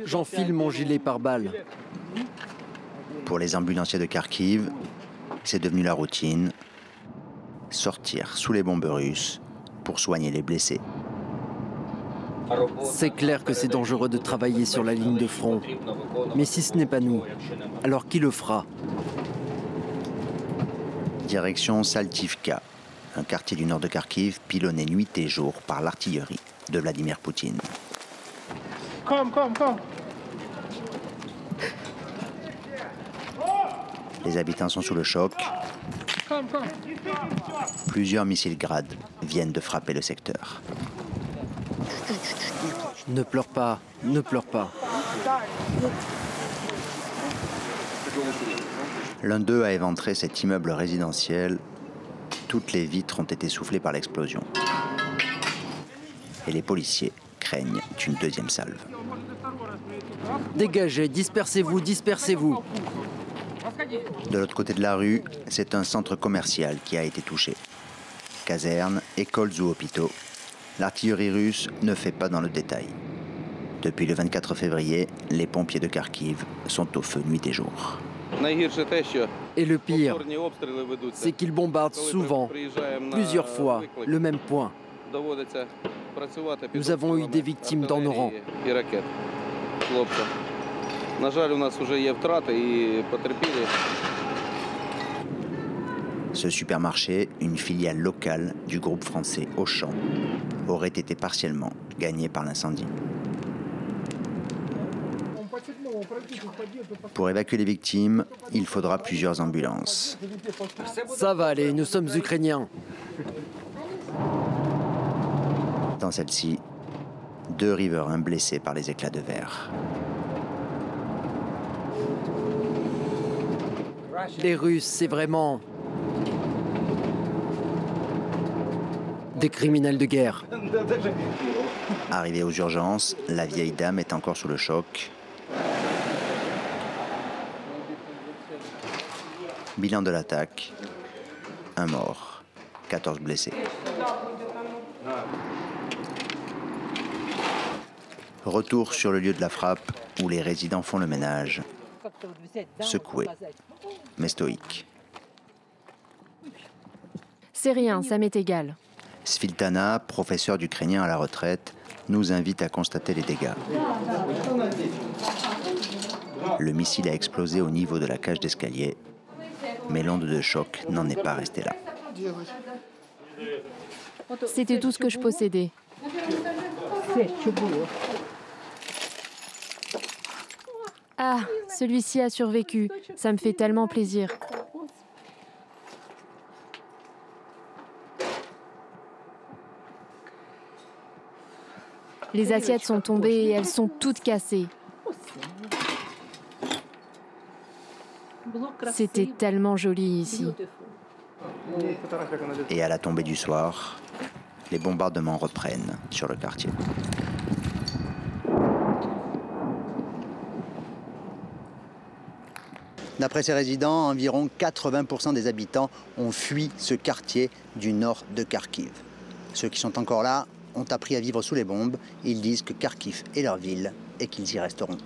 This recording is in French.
J'enfile mon gilet pare-balles. Pour les ambulanciers de Kharkiv, c'est devenu la routine. Sortir sous les bombes russes pour soigner les blessés. C'est clair que c'est dangereux de travailler sur la ligne de front. Mais si ce n'est pas nous, alors qui le fera? Direction Saltivka, un quartier du nord de Kharkiv pilonné nuit et jour par l'artillerie de Vladimir Poutine. Les habitants sont sous le choc. Plusieurs missiles Grad viennent de frapper le secteur. Ne pleure pas, ne pleure pas. L'un d'eux a éventré cet immeuble résidentiel. Toutes les vitres ont été soufflées par l'explosion. Et les policiers craignent une deuxième salve. Dégagez, dispersez-vous, dispersez-vous. De l'autre côté de la rue, c'est un centre commercial qui a été touché. Casernes, écoles ou hôpitaux. L'artillerie russe ne fait pas dans le détail. Depuis le 24 février, les pompiers de Kharkiv sont au feu nuit et jour. Et le pire, c'est qu'ils bombardent souvent, plusieurs fois, le même point. Nous avons eu des victimes dans nos rangs. Ce supermarché, une filiale locale du groupe français Auchan, aurait été partiellement gagné par l'incendie. Pour évacuer les victimes, il faudra plusieurs ambulances. Ça va aller, nous sommes ukrainiens. Dans celle-ci, 2 riverains blessés par les éclats de verre. Les Russes, c'est vraiment des criminels de guerre. Arrivée aux urgences, la vieille dame est encore sous le choc. Bilan de l'attaque, 1 mort, 14 blessés. Retour sur le lieu de la frappe où les résidents font le ménage. Secoués, mais stoïques. C'est rien, ça m'est égal. Sviltana, professeur d'ukrainien à la retraite, nous invite à constater les dégâts. Le missile a explosé au niveau de la cage d'escalier, mais l'onde de choc n'en est pas restée là. C'était tout ce que je possédais. Ah, celui-ci a survécu. Ça me fait tellement plaisir. Les assiettes sont tombées et elles sont toutes cassées. C'était tellement joli ici. Et à la tombée du soir, les bombardements reprennent sur le quartier. D'après ces résidents, environ 80% des habitants ont fui ce quartier du nord de Kharkiv. Ceux qui sont encore là ont appris à vivre sous les bombes. Ils disent que Kharkiv est leur ville et qu'ils y resteront.